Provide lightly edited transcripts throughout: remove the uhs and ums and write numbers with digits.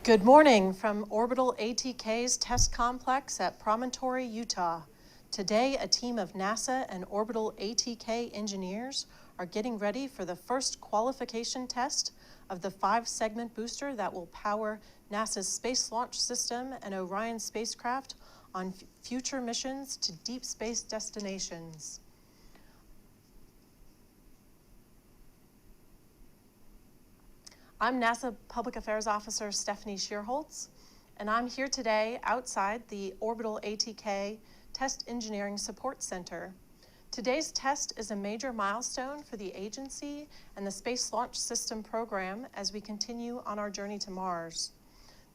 Good morning from Orbital ATK's test complex at Promontory, Utah. Today, a team of NASA and Orbital ATK engineers are getting ready for the first qualification test of the 5-segment booster that will power NASA's Space Launch System and Orion spacecraft on future missions to deep space destinations. I'm NASA Public Affairs Officer Stephanie Shearholtz, and I'm here today outside the Orbital ATK Test Engineering Support Center. Today's test is a major milestone for the agency and the Space Launch System program as we continue on our journey to Mars.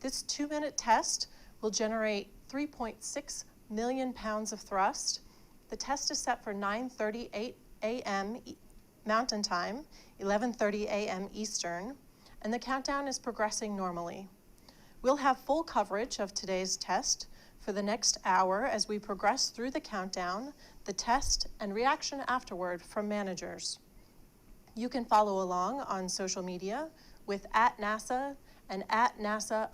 This 2-minute test will generate 3.6 million pounds of thrust. The test is set for 9:30 a.m. Mountain Time, 11:30 a.m. Eastern, and the countdown is progressing normally. We'll have full coverage of today's test for the next hour as we progress through the countdown, the test, and reaction afterward from managers. You can follow along on social media with @NASA and @NASA_SLS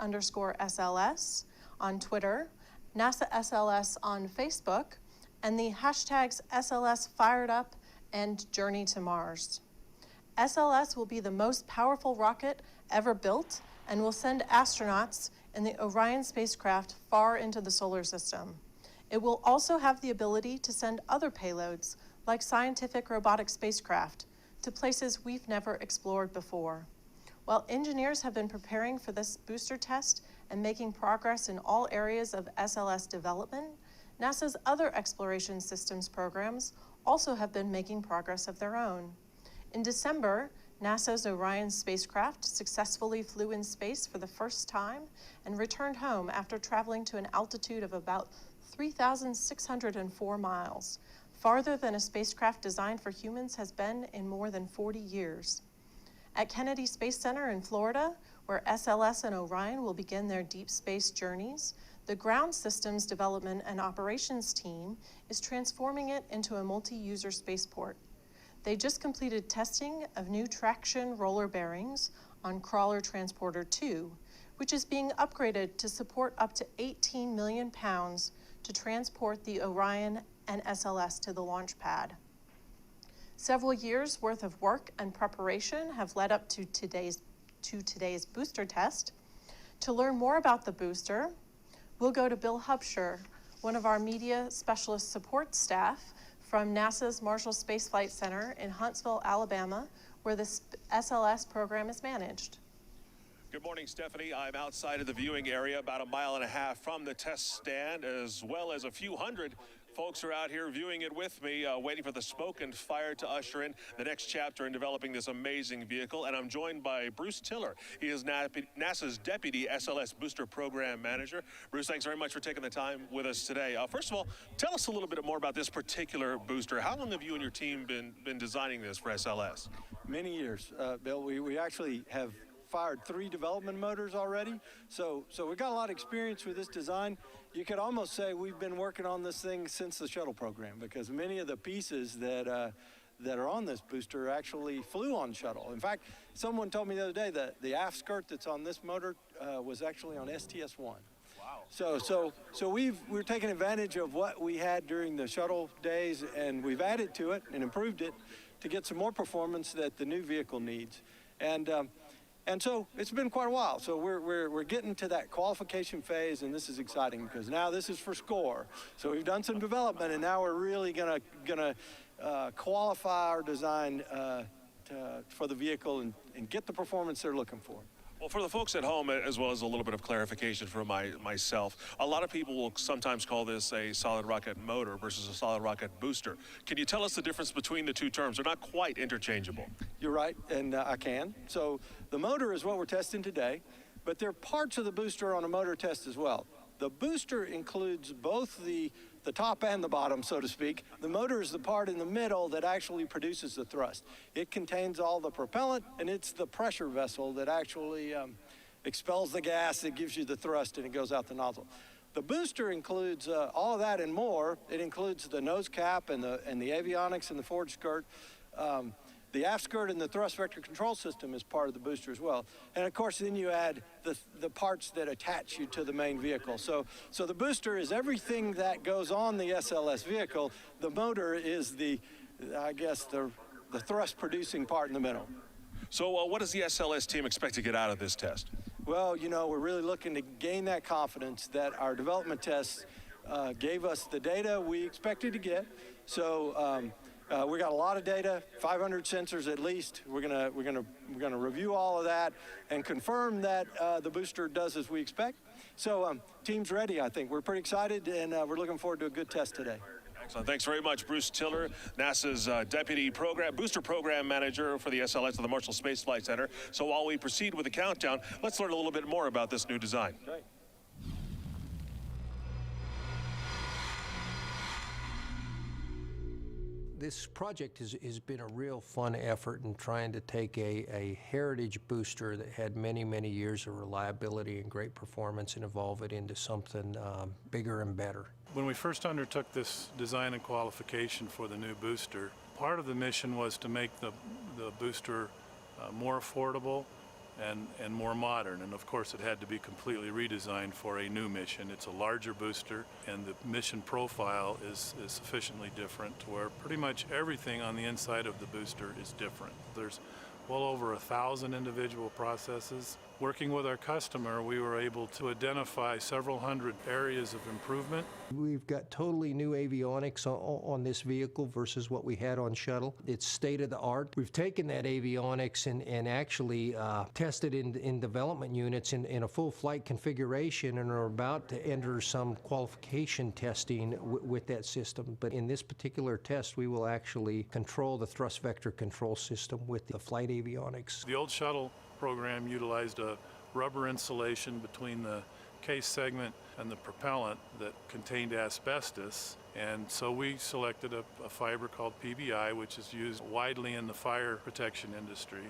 on Twitter, NASA SLS on Facebook, and the hashtags SLS Fired Up and Journey to Mars. SLS will be the most powerful rocket ever built and will send astronauts in the Orion spacecraft far into the solar system. It will also have the ability to send other payloads, like scientific robotic spacecraft, to places we've never explored before. While engineers have been preparing for this booster test and making progress in all areas of SLS development, NASA's other exploration systems programs also have been making progress of their own. In December, NASA's Orion spacecraft successfully flew in space for the first time and returned home after traveling to an altitude of about 3,604 miles, farther than a spacecraft designed for humans has been in more than 40 years. At Kennedy Space Center in Florida, where SLS and Orion will begin their deep space journeys, the Ground Systems Development and Operations team is transforming it into a multi-user spaceport. They just completed testing of new traction roller bearings on Crawler Transporter 2, which is being upgraded to support up to 18 million pounds to transport the Orion and SLS to the launch pad. Several years' worth of work and preparation have led up to today's booster test. To learn more about the booster, we'll go to Bill Hubscher, one of our media specialist support staff from NASA's Marshall Space Flight Center in Huntsville, Alabama, where the SLS program is managed. Good morning, Stephanie. I'm outside of the viewing area, about 1.5 miles from the test stand, as well as a few hundred folks are out here viewing it with me, waiting for the smoke and fire to usher in the next chapter in developing this amazing vehicle. And I'm joined by Bruce Tiller. He is NASA's Deputy SLS Booster Program Manager. Bruce, thanks very much for taking the time with us today. First of all, tell us a little bit more about this particular booster. How long have you and your team been designing this for SLS? Many years, Bill. We actually have fired 3 development motors already. So we've got a lot of experience with this design. You could almost say we've been working on this thing since the shuttle program, because many of the pieces that are on this booster actually flew on shuttle. In fact, someone told me the other day that the aft skirt that's on this motor was actually on STS-1. Wow. So we're taking advantage of what we had during the shuttle days, and we've added to it and improved it to get some more performance that the new vehicle needs. And so it's been quite a while. So we're getting to that qualification phase, and this is exciting because now this is for score. So we've done some development, and now we're really gonna qualify our design for the vehicle and get the performance they're looking for. Well, for the folks at home, as well as a little bit of clarification for myself, a lot of people will sometimes call this a solid rocket motor versus a solid rocket booster. Can you tell us the difference between the two terms? They're not quite interchangeable. You're right, and I can. So the motor is what we're testing today, but there are parts of the booster on a motor test as well. The booster includes both the top and the bottom, so to speak. The motor is the part in the middle that actually produces the thrust. It contains all the propellant, and it's the pressure vessel that actually expels the gas that gives you the thrust, and it goes out the nozzle. The booster includes all of that and more. It includes the nose cap and the avionics and the forward skirt. The aft skirt and the thrust vector control system is part of the booster as well. And of course, then you add the parts that attach you to the main vehicle. So the booster is everything that goes on the SLS vehicle. The motor is I guess, the thrust producing part in the middle. So what does the SLS team expect to get out of this test? Well, we're really looking to gain that confidence that our development tests gave us the data we expected to get. So we got a lot of data, 500 sensors at least. We're gonna review all of that and confirm that the booster does as we expect. So team's ready, I think. We're pretty excited, and we're looking forward to a good test today. Excellent. Thanks very much, Bruce Tiller, NASA's Deputy Booster Program Manager for the SLS of the Marshall Space Flight Center. So while we proceed with the countdown, let's learn a little bit more about this new design. Great. This project has been a real fun effort in trying to take a heritage booster that had many, many years of reliability and great performance and evolve it into something bigger and better. When we first undertook this design and qualification for the new booster, part of the mission was to make the booster more affordable and more modern. And of course, it had to be completely redesigned for a new mission. It's a larger booster, and the mission profile is sufficiently different to where pretty much everything on the inside of the booster is different. There's well over 1,000 individual processes. Working with our customer, we were able to identify several hundred areas of improvement. We've got totally new avionics on this vehicle versus what we had on shuttle. It's state of the art. We've taken that avionics and actually tested in development units in a full flight configuration and are about to enter some qualification testing with that system. But in this particular test, we will actually control the thrust vector control system with the flight avionics. The old shuttle program utilized a rubber insulation between the case segment and the propellant that contained asbestos, and so we selected a fiber called PBI, which is used widely in the fire protection industry.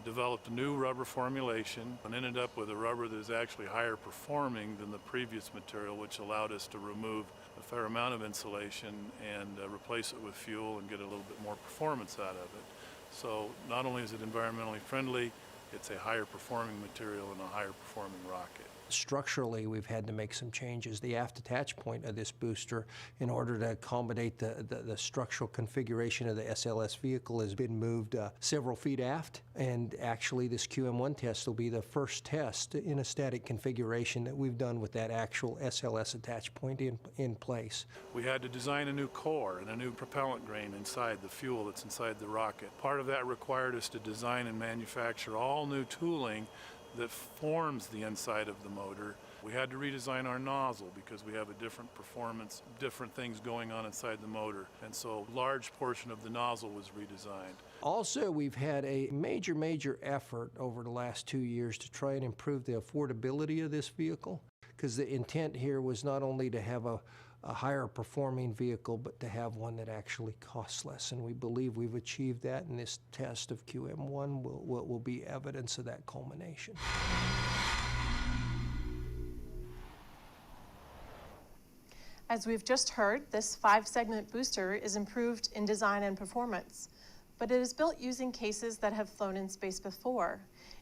Developed a new rubber formulation and ended up with a rubber that is actually higher performing than the previous material, which allowed us to remove a fair amount of insulation and replace it with fuel and get a little bit more performance out of it. So not only is it environmentally friendly, it's a higher performing material and a higher performing rocket. Structurally, we've had to make some changes. The aft attach point of this booster, in order to accommodate the structural configuration of the SLS vehicle, has been moved several feet aft. And actually, this QM1 test will be the first test in a static configuration that we've done with that actual SLS attach point in place. We had to design a new core and a new propellant grain inside the fuel that's inside the rocket. Part of that required us to design and manufacture all new tooling that forms the inside of the motor. We had to redesign our nozzle because we have a different performance, different things going on inside the motor. And so a large portion of the nozzle was redesigned. Also, we've had a major effort over the last 2 years to try and improve the affordability of this vehicle, because the intent here was not only to have a higher performing vehicle, but to have one that actually costs less. And we believe we've achieved that, and this test of QM1 will be evidence of that culmination. As we've just heard, this 5-segment booster is improved in design and performance, but it is built using cases that have flown in space before.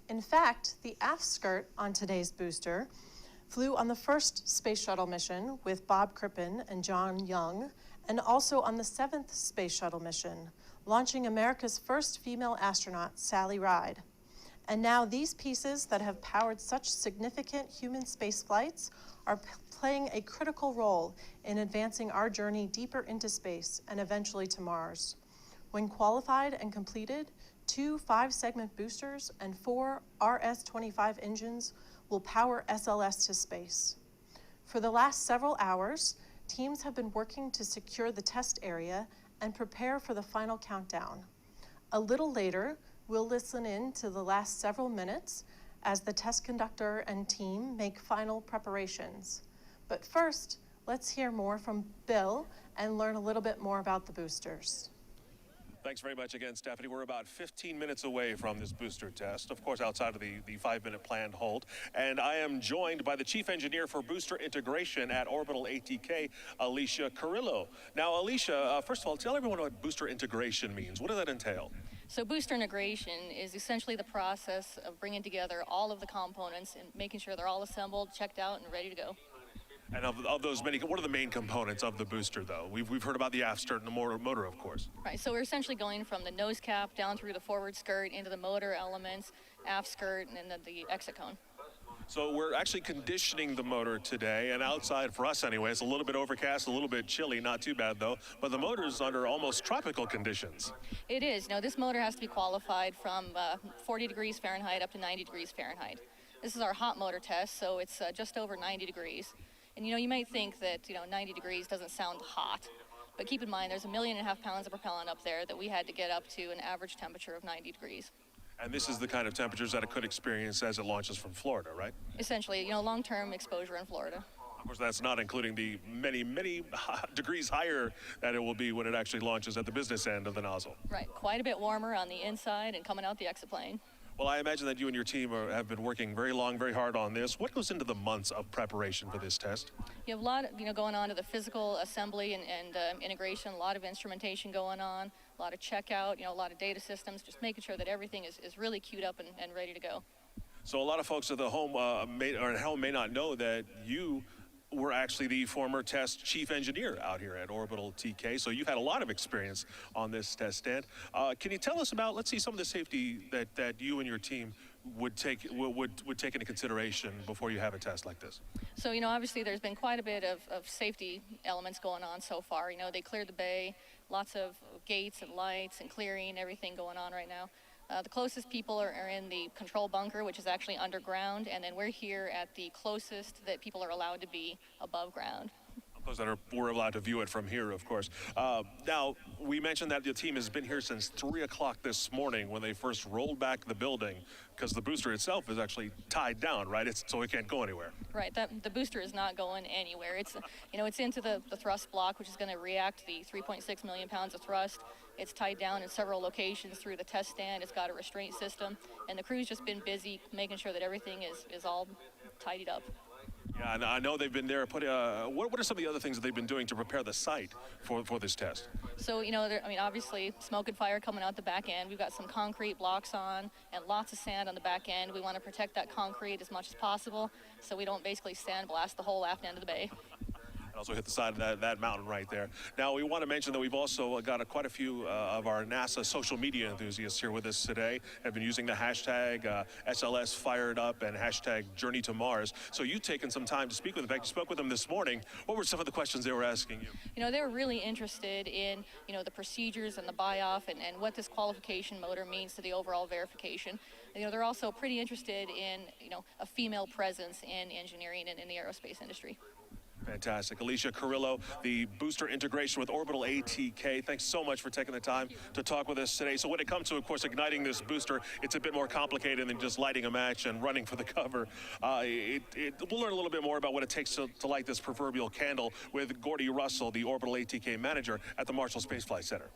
In fact, the aft skirt on today's booster flew on the first space shuttle mission with Bob Crippen and John Young, and also on the 7th space shuttle mission, launching America's first female astronaut, Sally Ride. And now these pieces that have powered such significant human space flights are playing a critical role in advancing our journey deeper into space and eventually to Mars. When qualified and completed, 2 5-segment boosters and 4 RS-25 engines will power SLS to space. For the last several hours, teams have been working to secure the test area and prepare for the final countdown. A little later, we'll listen in to the last several minutes as the test conductor and team make final preparations. But first, let's hear more from Bill and learn a little bit more about the boosters. Thanks very much again, Stephanie. We're about 15 minutes away from this booster test, of course, outside of the 5-minute planned hold. And I am joined by the Chief Engineer for Booster Integration at Orbital ATK, Alicia Carrillo. Now, Alicia, first of all, tell everyone what booster integration means. What does that entail? So booster integration is essentially the process of bringing together all of the components and making sure they're all assembled, checked out, and ready to go. And of those many, what are the main components of the booster, though? We've heard about the aft skirt and the motor, of course. Right, so we're essentially going from the nose cap down through the forward skirt into the motor elements, aft skirt, and then the exit cone. So we're actually conditioning the motor today, and outside, for us anyway, it's a little bit overcast, a little bit chilly, not too bad though, but the motor's under almost tropical conditions. It is. Now, this motor has to be qualified from 40 degrees Fahrenheit up to 90 degrees Fahrenheit. This is our hot motor test, so it's just over 90 degrees. And you might think that 90 degrees doesn't sound hot, but keep in mind there's 1.5 million pounds of propellant up there that we had to get up to an average temperature of 90 degrees. And this is the kind of temperatures that it could experience as it launches from Florida, right? Essentially, long-term exposure in Florida. Of course, that's not including the many, many degrees higher that it will be when it actually launches at the business end of the nozzle. Right, quite a bit warmer on the inside and coming out the exit plane. Well, I imagine that you and your team have been working very long, very hard on this. What goes into the months of preparation for this test? You have a lot, going on to the physical assembly and integration, a lot of instrumentation going on, a lot of checkout, a lot of data systems, just making sure that everything is really queued up and ready to go. So a lot of folks at the home at home may not know that you were actually the former test chief engineer out here at Orbital TK, so you've had a lot of experience on this test stand. Can you tell us about, let's see, some of the safety that you and your team would take into consideration before you have a test like this? So, obviously there's been quite a bit of safety elements going on so far. They cleared the bay, lots of gates and lights and clearing, everything going on right now. The closest people are in the control bunker, which is actually underground, and then we're here at the closest that people are allowed to be above ground. Those that we're allowed to view it from here, of course. Now, we mentioned that the team has been here since 3 o'clock this morning when they first rolled back the building, because the booster itself is actually tied down, right? So it can't go anywhere. Right, the booster is not going anywhere. It's, it's into the thrust block, which is going to react the 3.6 million pounds of thrust. It's tied down in several locations through the test stand. It's got a restraint system, and the crew's just been busy making sure that everything is all tidied up. Yeah, and I know they've been there. What are some of the other things that they've been doing to prepare the site for this test? So, obviously, smoke and fire coming out the back end. We've got some concrete blocks on and lots of sand on the back end. We want to protect that concrete as much as possible so we don't basically sandblast the whole aft end of the bay. And also hit the side of that mountain right there. Now, we want to mention that we've also got quite a few of our NASA social media enthusiasts here with us today, have been using the hashtag SLS fired up and hashtag journey to Mars. So you've taken some time to speak with them. In fact, you spoke with them this morning. What were some of the questions they were asking you? They were really interested in, the procedures and the buy-off and what this qualification motor means to the overall verification. They're also pretty interested in, a female presence in engineering and in the aerospace industry. Fantastic. Alicia Carrillo, the booster integration with Orbital ATK. Thanks so much for taking the time to talk with us today. So when it comes to, of course, igniting this booster, it's a bit more complicated than just lighting a match and running for the cover. We'll learn a little bit more about what it takes to light this proverbial candle with Gordy Russell, the Orbital ATK manager at the Marshall Space Flight Center.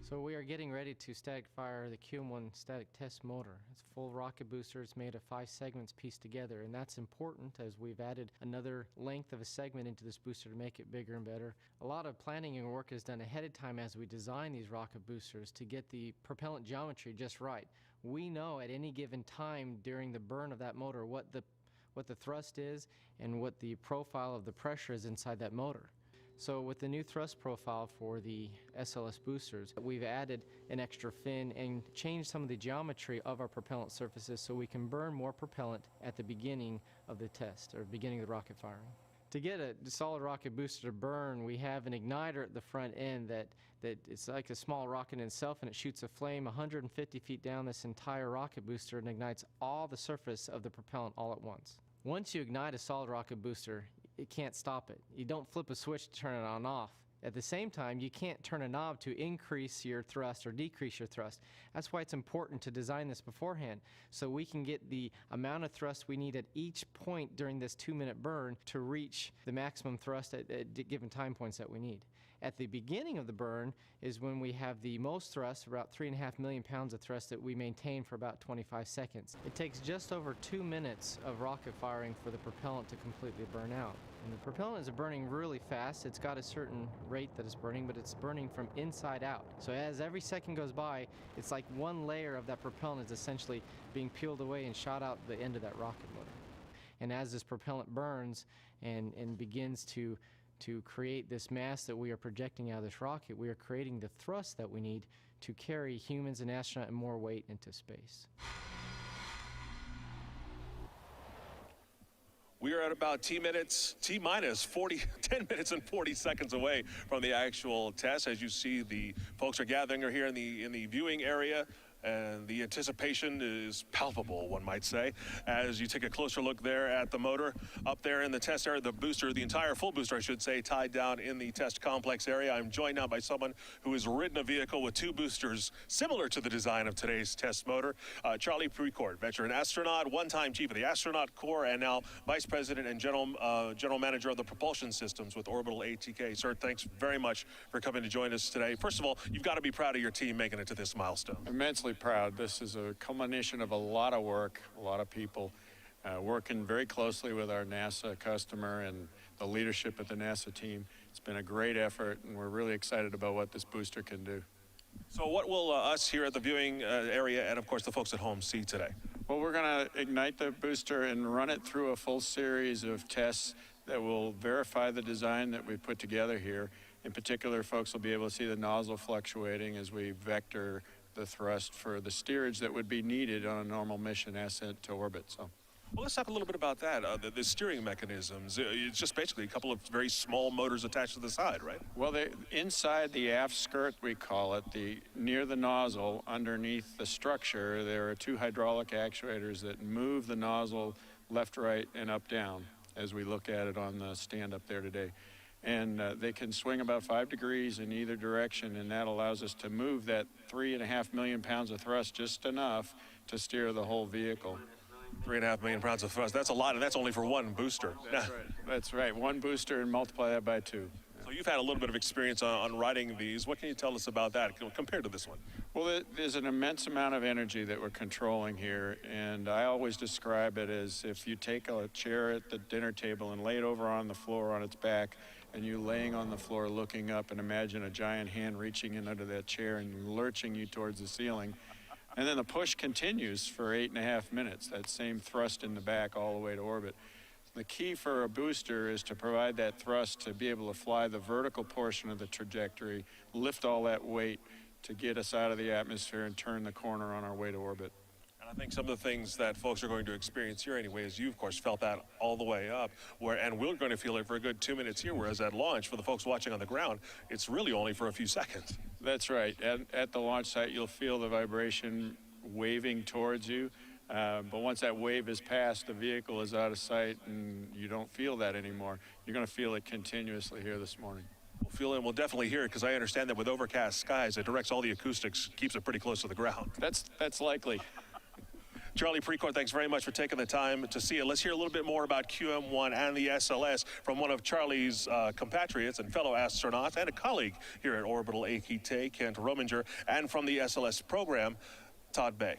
So we are getting ready to static fire the QM1 static test motor. It's a full rocket booster. It's made of 5 segments pieced together, and that's important as we've added another length of a segment into this booster to make it bigger and better. A lot of planning and work is done ahead of time as we design these rocket boosters to get the propellant geometry just right. We know at any given time during the burn of that motor what the thrust is and what the profile of the pressure is inside that motor. So with the new thrust profile for the SLS boosters, we've added an extra fin and changed some of the geometry of our propellant surfaces so we can burn more propellant at the beginning of the test, or beginning of the rocket firing. To get a solid rocket booster to burn, we have an igniter at the front end that it's like a small rocket in itself, and it shoots a flame 150 feet down this entire rocket booster and ignites all the surface of the propellant all at once. Once you ignite a solid rocket booster, it can't stop it. You don't flip a switch to turn it on off. At the same time, you can't turn a knob to increase your thrust or decrease your thrust. That's why it's important to design this beforehand so we can get the amount of thrust we need at each point during this 2-minute burn to reach the maximum thrust at given time points that we need. At the beginning of the burn is when we have the most thrust, about 3.5 million pounds of thrust that we maintain for about 25 seconds. It takes just over 2 minutes of rocket firing for the propellant to completely burn out. And the propellant is burning really fast. It's got a certain rate that it's burning, but it's burning from inside out. So as every second goes by, it's like one layer of that propellant is essentially being peeled away and shot out the end of that rocket motor. And as this propellant burns and begins to create this mass that we are projecting out of this rocket, we are creating the thrust that we need to carry humans and astronauts and more weight into space. We are at about T minus 10 minutes and 40 seconds away from the actual test. As you see, the folks are gathering here in the viewing area, and the anticipation is palpable, one might say, as you take a closer look there at the motor up there in the test area, the booster, the entire full booster, I should say, tied down in the test complex area. I'm joined now by someone who has ridden a vehicle with two boosters similar to the design of today's test motor. Charlie Precourt, veteran astronaut, one-time chief of the astronaut corps, and now vice president and general manager of the propulsion systems with Orbital ATK. Sir, thanks very much for coming to join us today. First of all, you've got to be proud of your team making it to this milestone. Immensely proud. This is a culmination of a lot of work, a lot of people working very closely with our NASA customer and the leadership of the NASA team. It's been a great effort, and we're really excited about what this booster can do. So what will us here at the viewing area and, of course, the folks at home see today? Well, we're going to ignite the booster and run it through a full series of tests that will verify the design that we put together here. In particular, folks will be able to see the nozzle fluctuating as we vector the thrust for the steerage that would be needed on a normal mission ascent to orbit. So, well, let's talk a little bit about that. The steering mechanisms. It's just basically a couple of very small motors attached to the side, right? Well, inside the aft skirt, we call it, near the nozzle, underneath the structure, there are two hydraulic actuators that move the nozzle left, right, and up, down as we look at it on the stand up there today. And they can swing about 5 degrees in either direction, and that allows us to move that 3.5 million pounds of thrust just enough to steer the whole vehicle. 3.5 million pounds of thrust. That's a lot, and that's only for one booster. That's right. That's right. One booster and multiply that by 2. So you've had a little bit of experience on riding these. What can you tell us about that compared to this one? Well, there's an immense amount of energy that we're controlling here, and I always describe it as if you take a chair at the dinner table and lay it over on the floor on its back, and you laying on the floor looking up, and imagine a giant hand reaching in under that chair and lurching you towards the ceiling. And then the push continues for 8.5 minutes, that same thrust in the back all the way to orbit. The key for a booster is to provide that thrust to be able to fly the vertical portion of the trajectory, lift all that weight to get us out of the atmosphere and turn the corner on our way to orbit. I think some of the things that folks are going to experience here anyway is you, of course, felt that all the way up, and we're going to feel it for a good 2 minutes here, whereas at launch, for the folks watching on the ground, it's really only for a few seconds. That's right. At the launch site, you'll feel the vibration waving towards you, but once that wave is passed, the vehicle is out of sight, and you don't feel that anymore. You're going to feel it continuously here this morning. We'll feel it, and we'll definitely hear it, because I understand that with overcast skies, it directs all the acoustics, keeps it pretty close to the ground. That's likely. Charlie Precourt, thanks very much for taking the time to see it. Let's hear a little bit more about QM1 and the SLS from one of Charlie's compatriots and fellow astronauts and a colleague here at Orbital ATK, Kent Rominger, and from the SLS program, Todd Bay.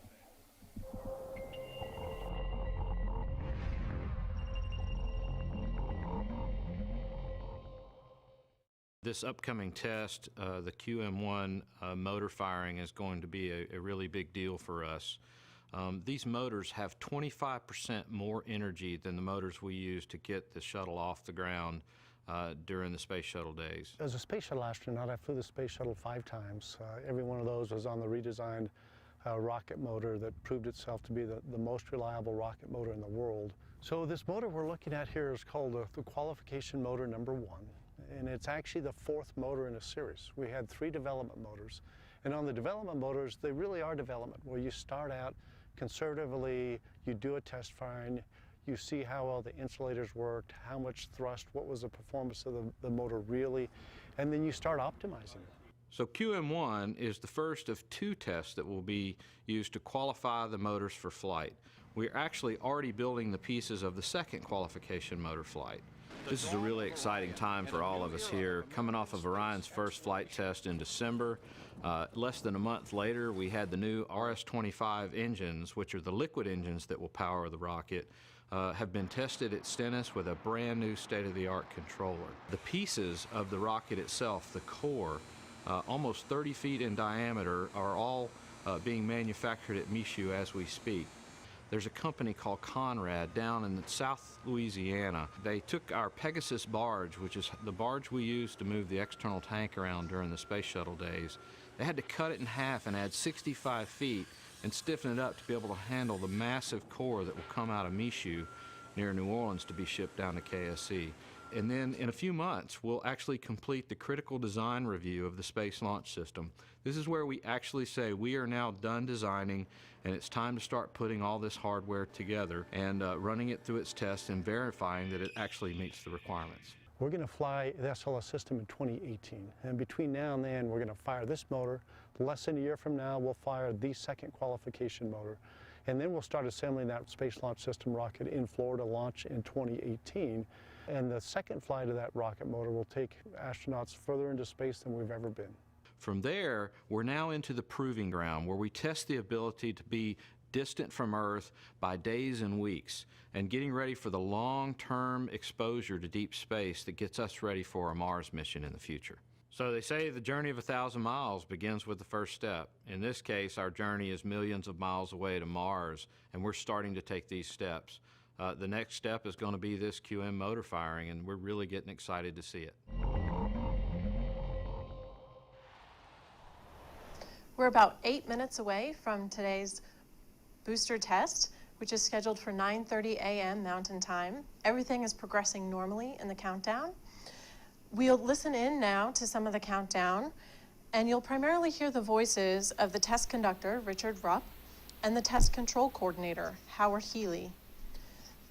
This upcoming test, the QM1 motor firing, is going to be a really big deal for us. These motors have 25% more energy than the motors we use to get the shuttle off the ground during the space shuttle days. As a space shuttle astronaut, I flew the space shuttle 5 times. Every one of those was on the redesigned rocket motor that proved itself to be the most reliable rocket motor in the world. So this motor we're looking at here is called the Qualification motor number 1, and it's actually the 4th motor in a series. We had 3 development motors, and on the development motors, they really are development, where you start out conservatively, you do a test firing, you see how well the insulators worked, how much thrust, what was the performance of the motor really, and then you start optimizing it. So QM1 is the first of 2 tests that will be used to qualify the motors for flight. We're actually already building the pieces of the 2nd qualification motor flight. This is a really exciting time for all of us here, coming off of Orion's first flight test in December. Less than a month later, we had the new RS-25 engines, which are the liquid engines that will power the rocket, have been tested at Stennis with a brand new state-of-the-art controller. The pieces of the rocket itself, the core, almost 30 feet in diameter, are all being manufactured at Michoud as we speak. There's a company called Conrad down in South Louisiana. They took our Pegasus barge, which is the barge we used to move the external tank around during the space shuttle days. They had to cut it in half and add 65 feet and stiffen it up to be able to handle the massive core that will come out of Michoud near New Orleans to be shipped down to KSC. And then in a few months, we'll actually complete the critical design review of the Space Launch System. This is where we actually say we are now done designing and it's time to start putting all this hardware together and running it through its tests and verifying that it actually meets the requirements. We're going to fly the SLS system in 2018, and between now and then, we're going to fire this motor. Less than a year from now, we'll fire the second qualification motor, and then we'll start assembling that Space Launch System rocket in Florida, launch in 2018. And the second flight of that rocket motor will take astronauts further into space than we've ever been. From there, we're now into the proving ground where we test the ability to be distant from Earth by days and weeks and getting ready for the long-term exposure to deep space that gets us ready for a Mars mission in the future. So they say the journey of 1,000 miles begins with the first step. In this case, our journey is millions of miles away to Mars, and we're starting to take these steps. The next step is going to be this QM motor firing, and we're really getting excited to see it. We're about 8 minutes away from today's booster test, which is scheduled for 9:30 a.m. Mountain Time. Everything is progressing normally in the countdown. We'll listen in now to some of the countdown, and you'll primarily hear the voices of the test conductor, Richard Rupp, and the test control coordinator, Howard Healy.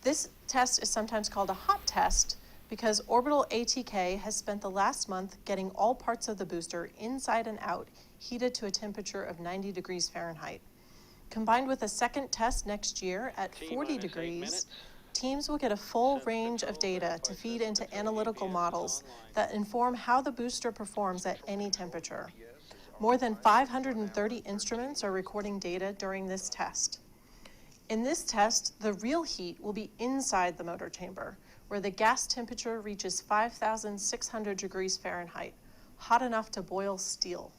This test is sometimes called a hot test because Orbital ATK has spent the last month getting all parts of the booster inside and out heated to a temperature of 90 degrees Fahrenheit. Combined with a second test next year at 40 degrees, teams will get a full range of data to feed into analytical models that inform how the booster performs at any temperature. More than 530 instruments are recording data during this test. In this test, the real heat will be inside the motor chamber, where the gas temperature reaches 5,600 degrees Fahrenheit, hot enough to boil steel.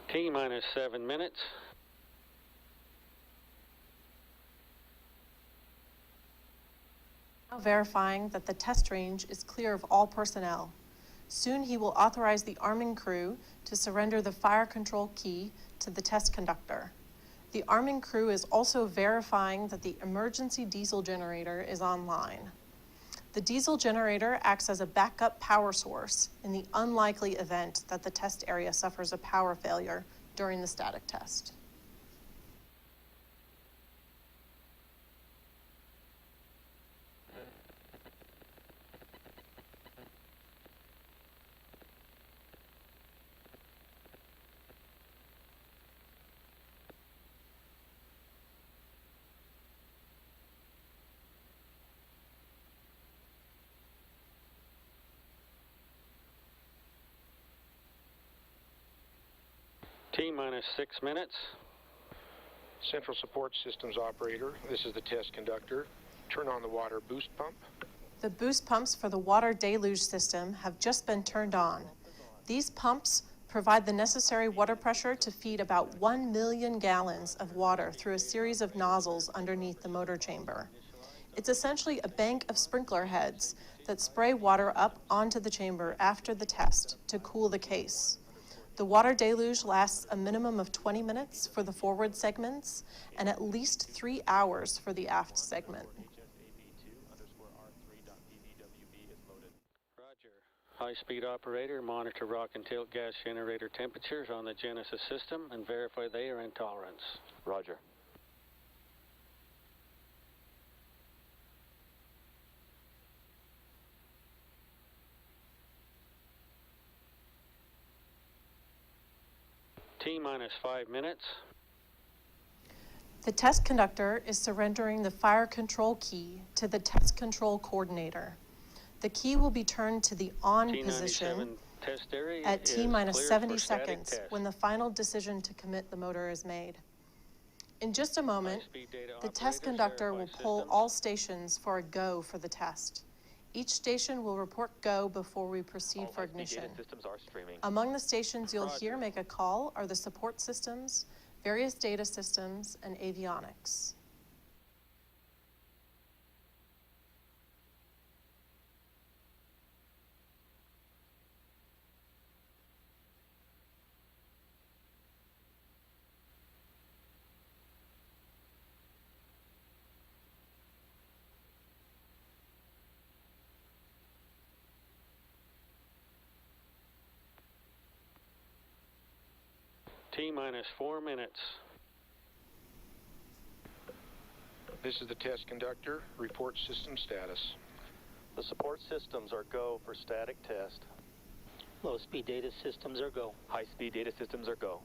T-minus 7 minutes. Now verifying that the test range is clear of all personnel. Soon he will authorize the arming crew to surrender the fire control key to the test conductor. The arming crew is also verifying that the emergency diesel generator is online. The diesel generator acts as a backup power source in the unlikely event that the test area suffers a power failure during the static test. T-minus 6 minutes. Central Support Systems Operator, this is the test conductor. Turn on the water boost pump. The boost pumps for the water deluge system have just been turned on. These pumps provide the necessary water pressure to feed about 1 million gallons of water through a series of nozzles underneath the motor chamber. It's essentially a bank of sprinkler heads that spray water up onto the chamber after the test to cool the case. The water deluge lasts a minimum of 20 minutes for the forward segments and at least 3 hours for the aft segment. Roger. High-speed operator, monitor rock and tilt gas generator temperatures on the Genesis system and verify they are in tolerance. Roger. T-minus 5 minutes. The test conductor is surrendering the fire control key to the test control coordinator. The key will be turned to the on position test area at T-minus cleared 70 for static seconds test. when the final decision to commit the motor is made. In just a moment, High-speed data the test operators conductor will verify pull systems. all stations for a go for the test. Each station will report go before we proceed All for high-speed ignition. data systems are streaming. Among the stations you'll Roger. hear make a call are the support systems, various data systems, and avionics. T-minus 4 minutes. This is the test conductor. Report system status. The support systems are go for static test. Low-speed data systems are go. High-speed data systems are go.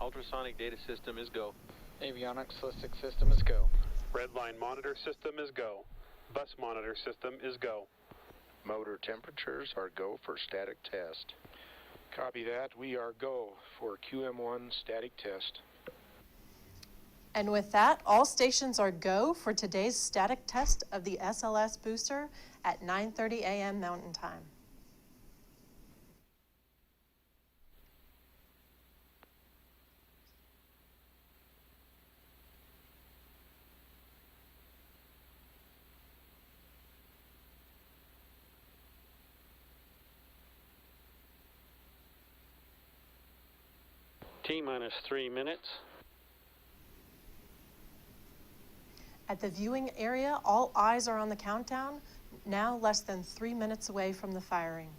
Ultrasonic data system is go. Avionics ballistic system is go. Redline monitor system is go. Bus monitor system is go. Motor temperatures are go for static test. Copy that. We are go for QM1 static test. And with that, all stations are go for today's static test of the SLS booster at 9:30 a.m. Mountain Time. T-minus 3 minutes. At the viewing area, all eyes are on the countdown, now less than 3 minutes away from the firing.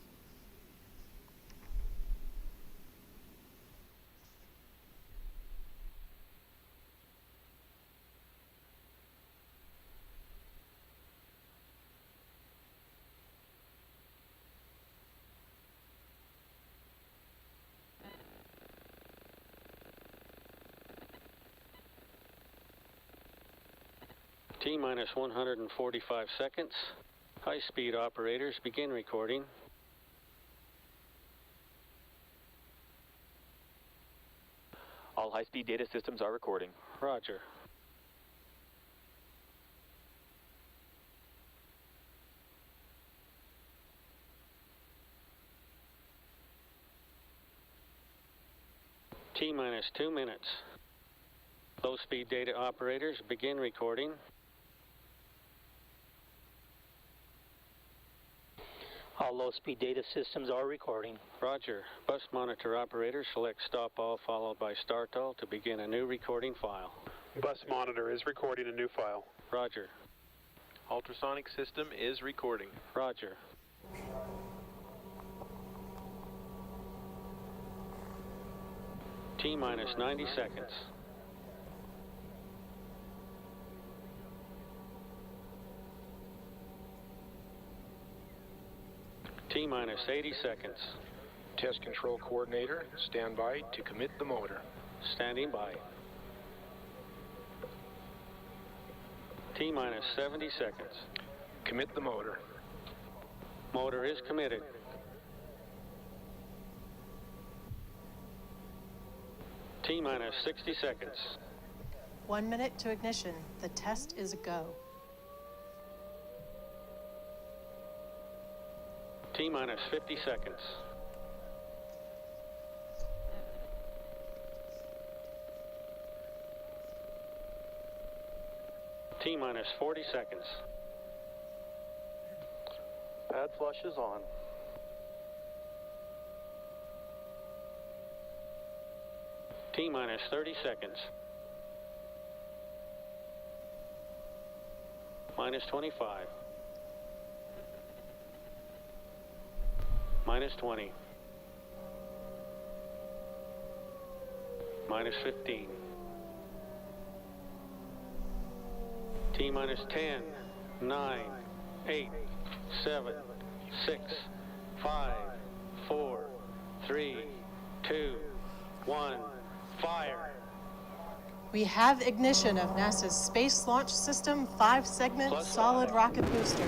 T-minus 145 seconds. High-speed operators begin recording. All high-speed data systems are recording. Roger. T-minus 2 minutes. Low-speed data operators begin recording. All low-speed data systems are recording. Roger. Bus monitor operators select stop all followed by start all to begin a new recording file. Bus monitor is recording a new file. Roger. Ultrasonic system is recording. Roger. T-minus 90 seconds. T-minus 80 seconds. Test control coordinator, stand by to commit the motor. Standing by. T-minus 70 seconds. Commit the motor. Motor is committed. T-minus 60 seconds. 1 minute to ignition. The test is a go. T-minus 50 seconds. T-minus 40 seconds. Pad flush is on. T-minus 30 seconds. Minus 25. minus 20, minus 15, T minus 10, 9, 8, 7, 6, 5, 4, 3, 2, 1, fire. We have ignition of NASA's Space Launch System 5-segment solid rocket booster.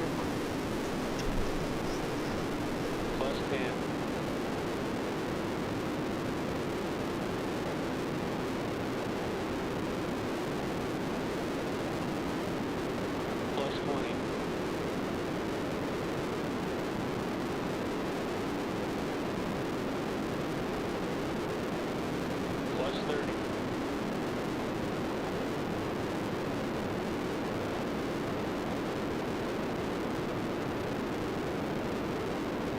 Plus 10. Plus 20. Plus 30.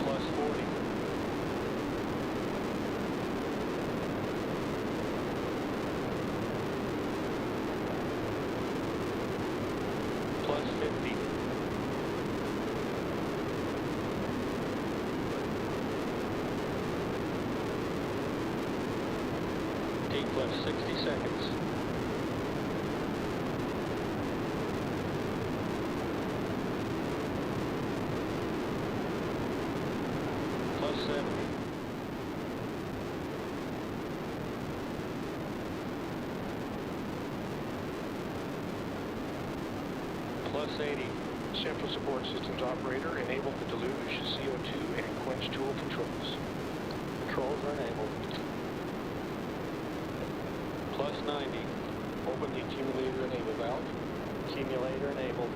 Plus 40. Plus 50. T plus 60 seconds. Plus 70. Plus 80. Central Support Systems Operator, enable the deluge, CO2, and quench tool controls. Controls are enabled. Plus 90. Open the accumulator enable valve. Accumulator enabled.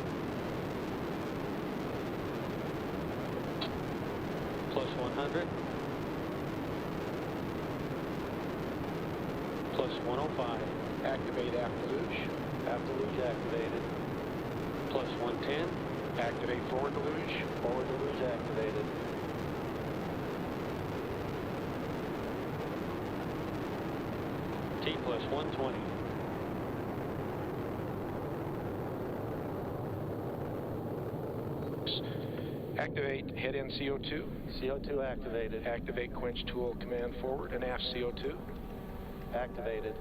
Plus 100. Plus 105. Activate aft deluge. Aft deluge activated. Plus 110. Activate forward deluge. Forward deluge activated. T plus 120. Activate head end CO2. CO2 activated. Activate quench tool command forward and aft CO2. Activated.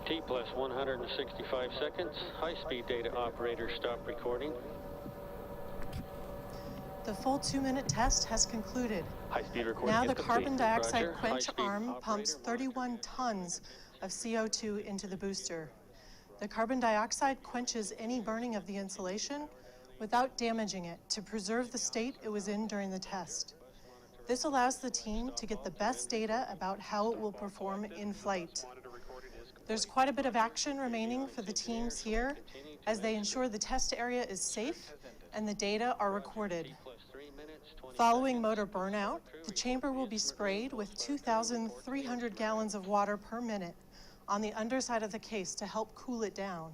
T plus 165 seconds. High-speed data operator stop recording. The full 2-minute test has concluded. High-speed recording Now is the complete. carbon dioxide Roger. quench High-speed arm operator pumps 31 tons of CO2 into the booster. The carbon dioxide quenches any burning of the insulation without damaging it to preserve the state it was in during the test. This allows the team to get the best data about how it will perform in flight. There's quite a bit of action remaining for the teams here as they ensure the test area is safe and the data are recorded. Following motor burnout, the chamber will be sprayed with 2,300 gallons of water per minute on the underside of the case to help cool it down.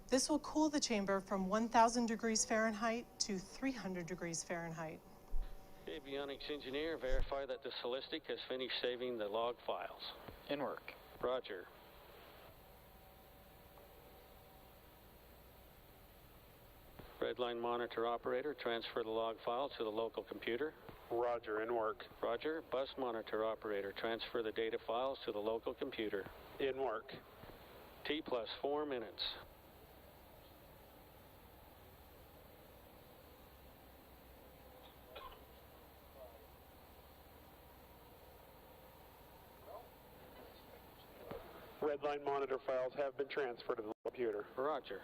This will cool the chamber from 1,000 degrees Fahrenheit to 300 degrees Fahrenheit. Avionics engineer, verify that the Solistic has finished saving the log files. In work. Roger. Redline monitor operator, transfer the log file to the local computer. Roger, in work. Roger. Bus monitor operator, transfer the data files to the local computer. In work. T plus 4 minutes. Redline monitor files have been transferred to the computer. Roger.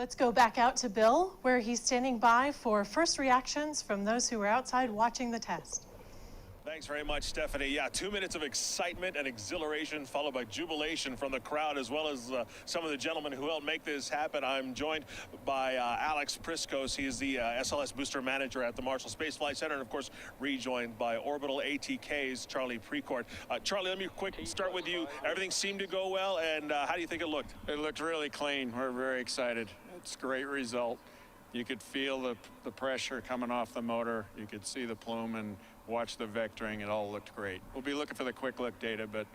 Let's go back out to Bill, where he's standing by for first reactions from those who were outside watching the test. Thanks very much, Stephanie. Yeah, 2 minutes of excitement and exhilaration, followed by jubilation from the crowd, as well as some of the gentlemen who helped make this happen. I'm joined by Alex Priscos. He is the SLS booster manager at the Marshall Space Flight Center, and of course, rejoined by Orbital ATK's Charlie Precourt. Charlie, let me start with you. Everything seemed to go well, and how do you think it looked? It looked really clean. We're very excited. It's a great result. You could feel the pressure coming off the motor. You could see the plume and watch the vectoring. It all looked great. We'll be looking for the quick look data, but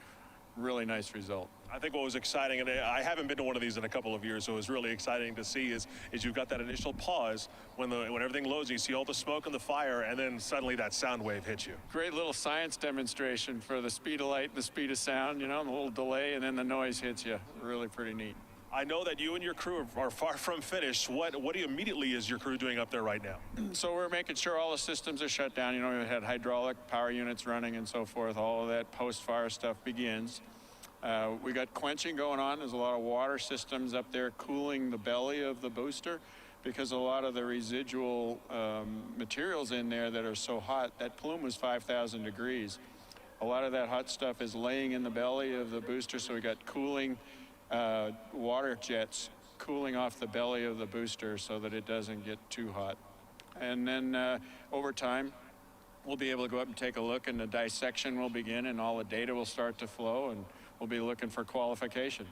really nice result. I think what was exciting, and I haven't been to one of these in a couple of years, so it was really exciting to see is you've got that initial pause when everything loads, you see all the smoke and the fire, and then suddenly that sound wave hits you. Great little science demonstration for the speed of light and the speed of sound, you know, and the little delay, and then the noise hits you. Really pretty neat. I know that you and your crew are far from finished. What do you immediately is your crew doing up there right now? So we're making sure all the systems are shut down. You know, we had hydraulic power units running and so forth. All of that post-fire stuff begins. We got quenching going on. There's a lot of water systems up there cooling the belly of the booster because a lot of the residual materials in there that are so hot, that plume was 5,000 degrees. A lot of that hot stuff is laying in the belly of the booster, so we got cooling water jets cooling off the belly of the booster so that it doesn't get too hot. And then over time, we'll be able to go up and take a look, and the dissection will begin, and all the data will start to flow, and we'll be looking for qualification.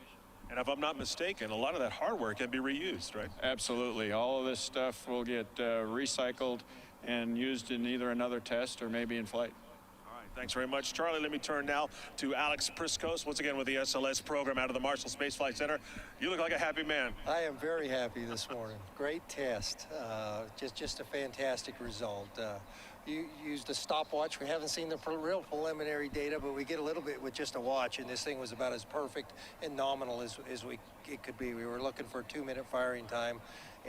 And if I'm not mistaken, a lot of that hardware can be reused, right? Absolutely. All of this stuff will get recycled and used in either another test or maybe in flight. Thanks very much, Charlie. Let me turn now to Alex Priscos, once again with the SLS program out of the Marshall Space Flight Center. You look like a happy man. I am very happy this morning. Great test. Just a fantastic result. You used a stopwatch. We haven't seen the real preliminary data, but we get a little bit with just a watch, and this thing was about as perfect and nominal as it could be. We were looking for a 2-minute firing time,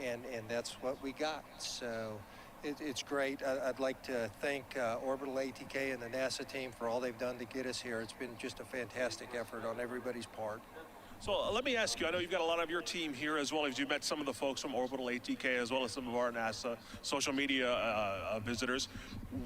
and that's what we got. So it's great. I'd like to thank Orbital ATK and the NASA team for all they've done to get us here. It's been just a fantastic effort on everybody's part. So let me ask you, I know you've got a lot of your team here as well as you met some of the folks from Orbital ATK as well as some of our NASA social media visitors.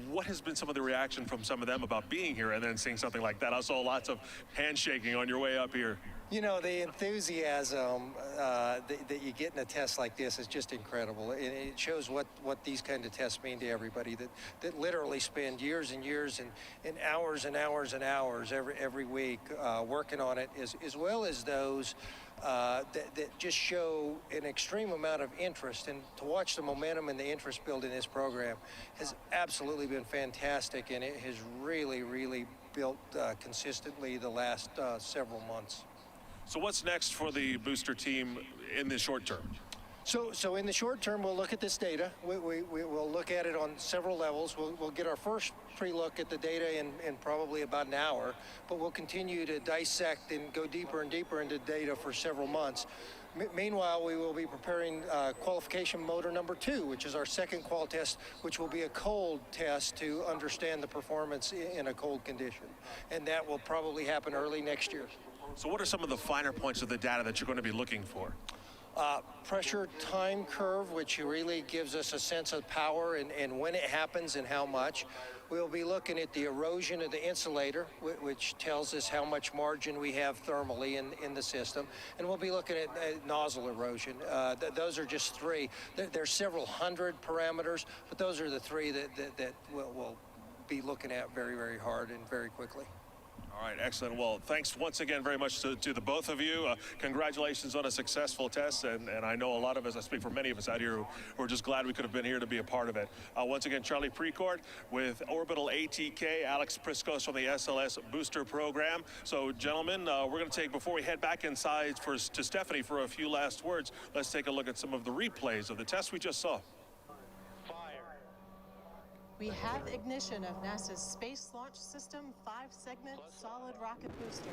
What has been some of the reaction from some of them about being here and then seeing something like that? I saw lots of handshaking on your way up here. You know, the enthusiasm that you get in a test like this is just incredible. It shows what these kind of tests mean to everybody that literally spend years and years and hours and hours and hours every week working on it, as well as those that just show an extreme amount of interest. And to watch the momentum and the interest build in this program has absolutely been fantastic, and it has really, really built consistently the last several months. So what's next for the booster team in the short term? So in the short term, we'll look at this data. We'll look at it on several levels. We'll get our first pre-look at the data in probably about an hour, but we'll continue to dissect and go deeper and deeper into data for several months. Meanwhile, we will be preparing qualification motor number 2, which is our second qual test, which will be a cold test to understand the performance in a cold condition. And that will probably happen early next year. So what are some of the finer points of the data that you're going to be looking for? Pressure time curve, which really gives us a sense of power and when it happens and how much. We'll be looking at the erosion of the insulator, which tells us how much margin we have thermally in the system. And we'll be looking at nozzle erosion. Those are just 3. There's several hundred parameters, but those are the 3 that we'll be looking at very, very hard and very quickly. All right, excellent. Well, thanks once again very much to the both of you. Congratulations on a successful test, and I know a lot of us, I speak for many of us out here who are just glad we could have been here to be a part of it. Once again, Charlie Precourt with Orbital ATK, Alex Priscos from the SLS booster program. So, gentlemen, we're going to take, before we head back inside to Stephanie for a few last words, let's take a look at some of the replays of the test we just saw. We have ignition of NASA's Space Launch System 5-segment solid rocket booster.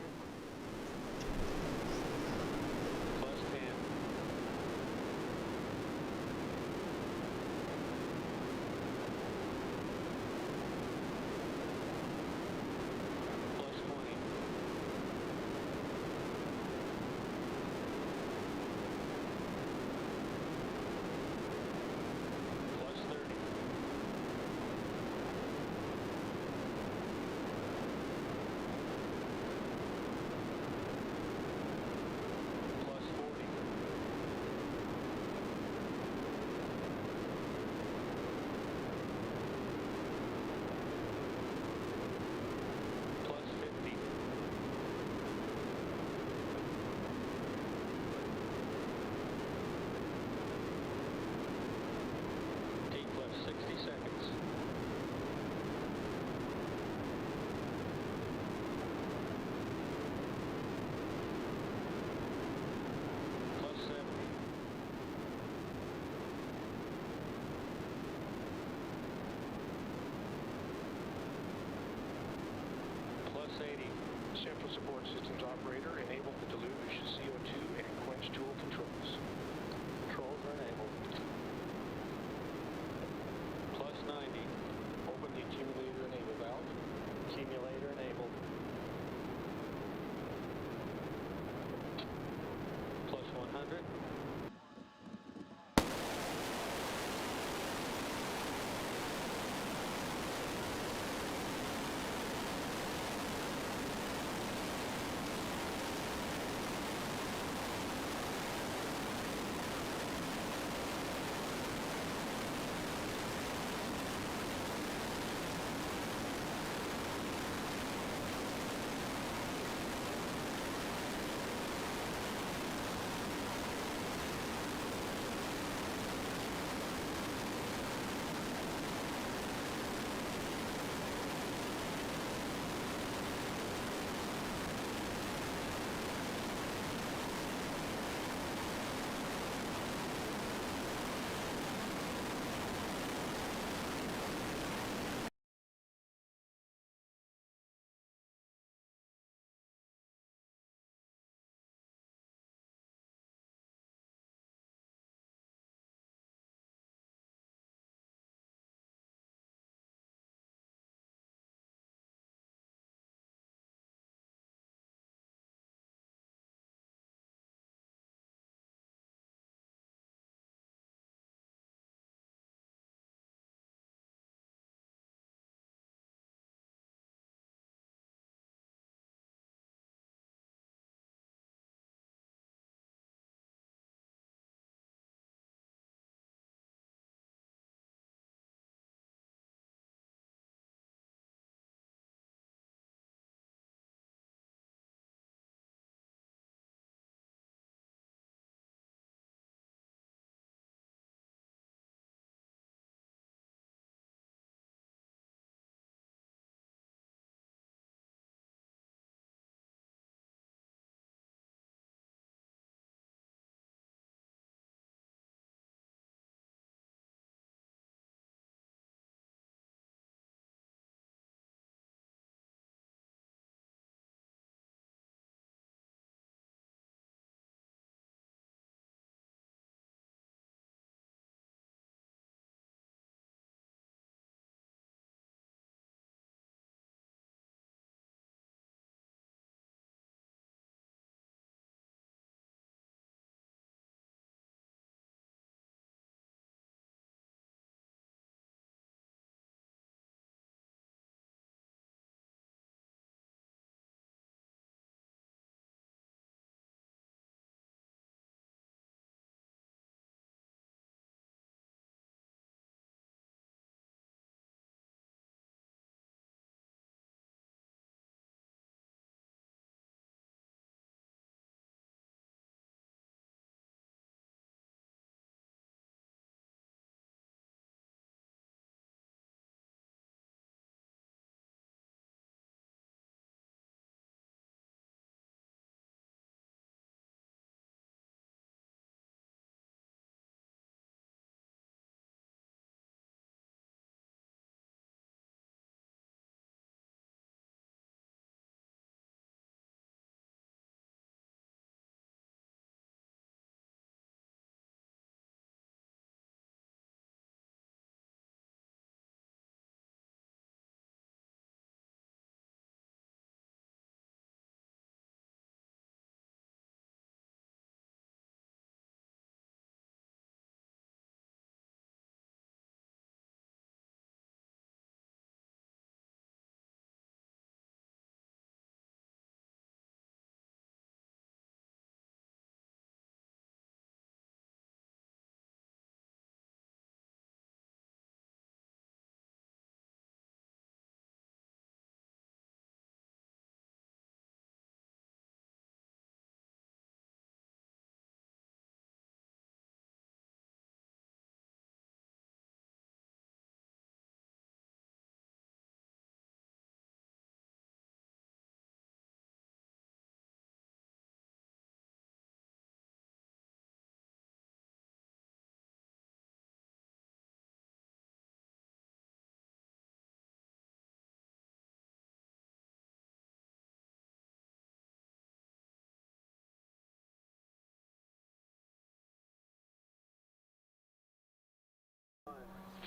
Central Support Systems Operator, enable the deluge, CO2, and quench tool controls. Controls are enabled. Plus 90. Open the accumulator enable valve. Accumulator enabled. Plus 100.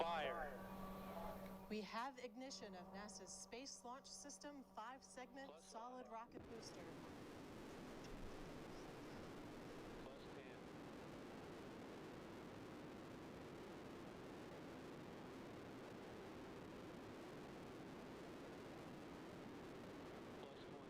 Fire. We have ignition of NASA's Space Launch System 5-segment solid rocket booster. Plus 10. Plus 20. Plus 30.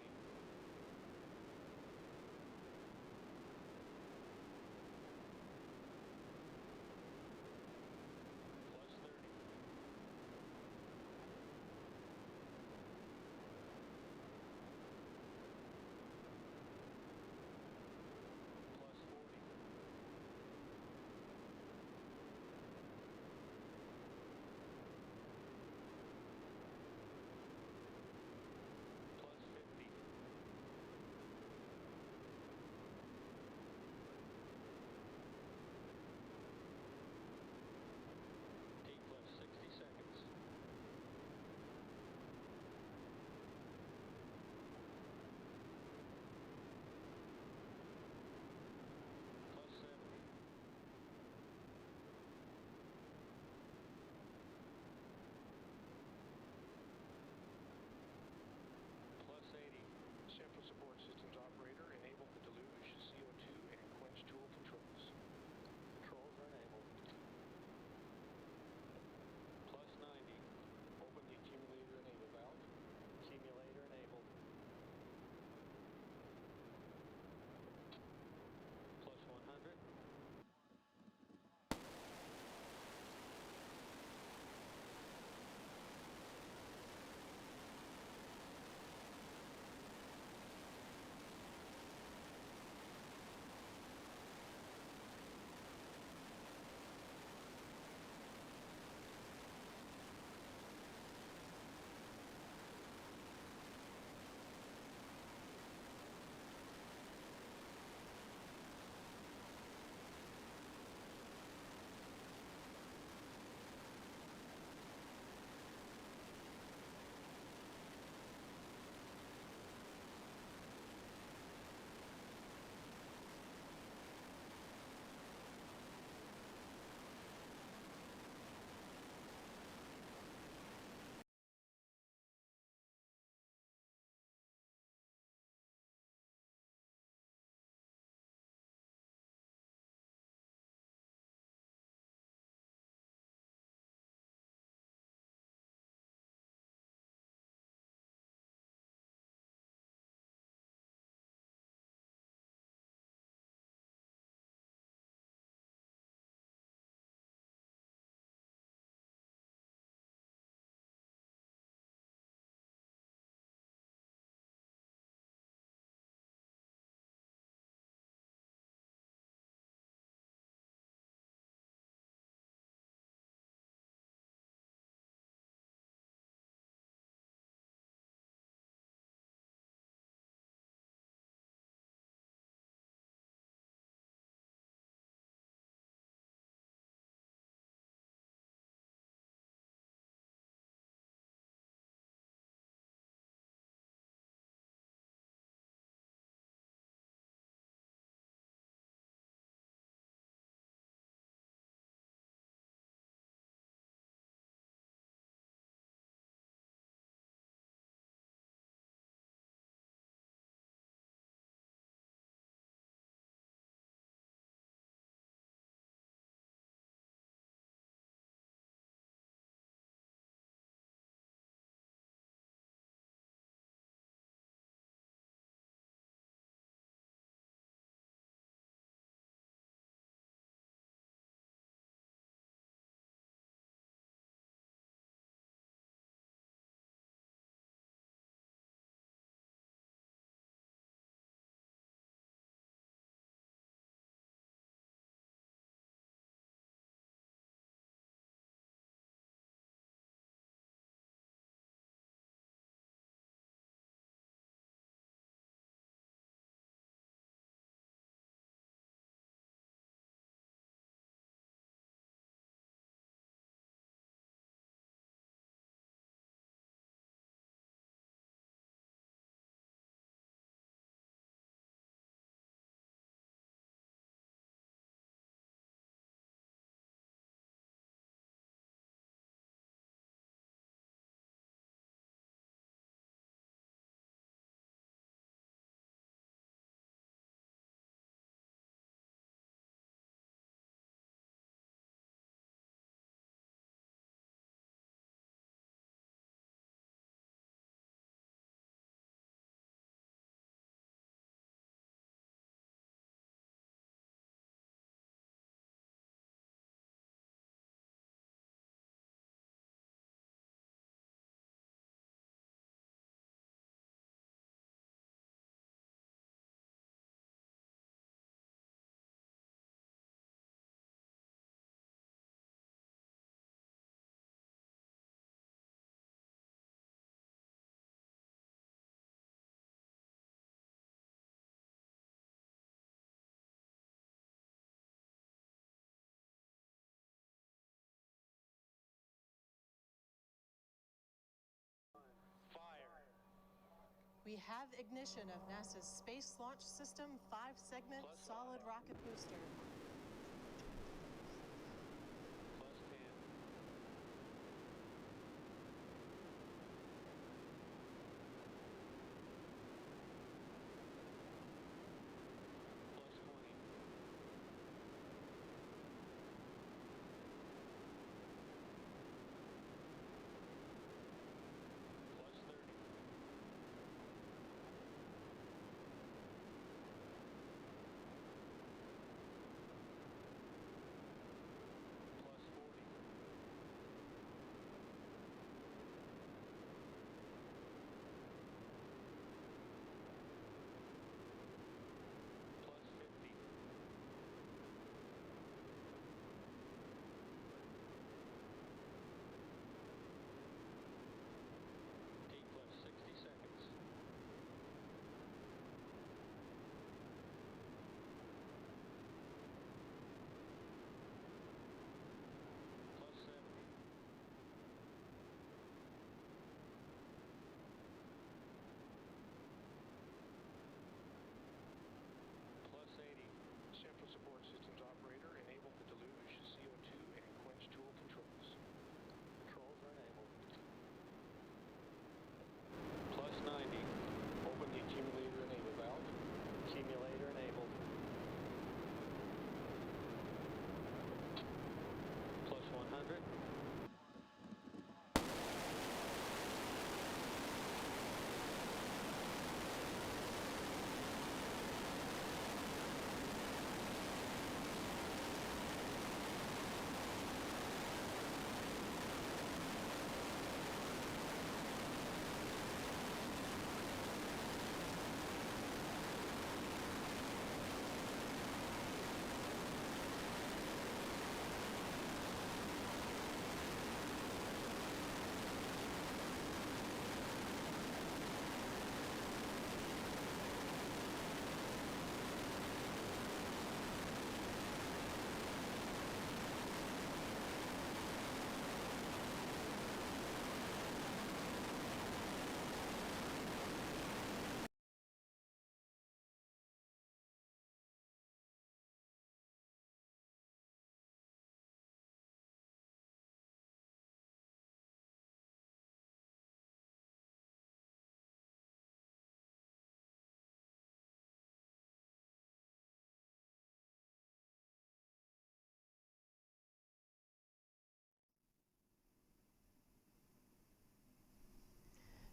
We have ignition of NASA's Space Launch System 5-segment solid rocket booster. Plus 10. Plus 20. Plus 30. Plus 40. Plus 50. T plus 60 seconds. Plus 70. Plus 80. Central Support Systems Operator, enable the deluge, CO2, and quench tool controls. Controls are enabled. Plus 90. Open the accumulator enable valve. Accumulator enabled. Plus 100.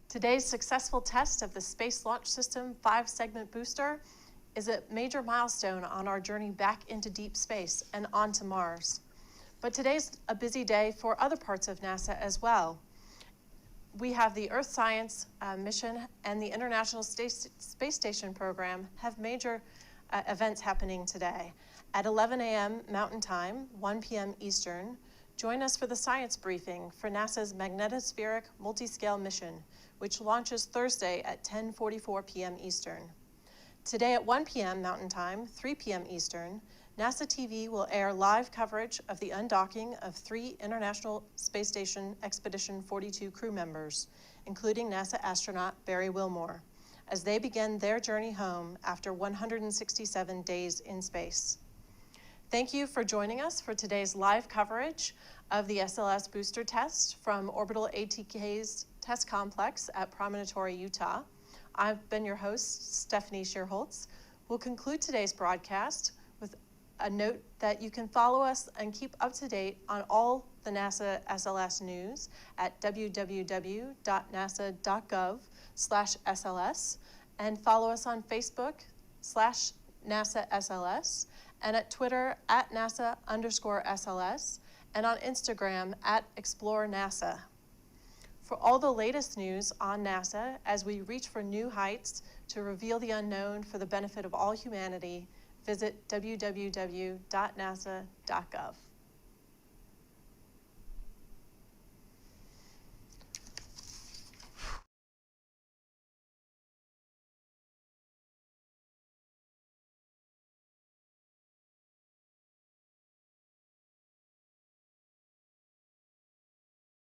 Today's successful test of the Space Launch System 5-segment booster is a major milestone on our journey back into deep space and onto Mars. But today's a busy day for other parts of NASA as well. We have the Earth Science mission and the International Space Station program have major events happening today. At 11 a.m. Mountain Time, 1 p.m. Eastern, join us for the science briefing for NASA's Magnetospheric Multiscale Mission, which launches Thursday at 10:44 p.m. Eastern. Today at 1 p.m. Mountain Time, 3 p.m. Eastern, NASA TV will air live coverage of the undocking of 3 International Space Station Expedition 42 crew members, including NASA astronaut Barry Wilmore, as they begin their journey home after 167 days in space. Thank you for joining us for today's live coverage of the SLS booster test from Orbital ATK's test complex at Promontory, Utah. I've been your host, Stephanie Shearholtz. We'll conclude today's broadcast with a note that you can follow us and keep up to date on all the NASA SLS news at www.nasa.gov/SLS and follow us on Facebook/NASA SLS and at Twitter @NASA_SLS and on Instagram @ExploreNASA. For all the latest news on NASA as we reach for new heights to reveal the unknown for the benefit of all humanity, visit www.nasa.gov.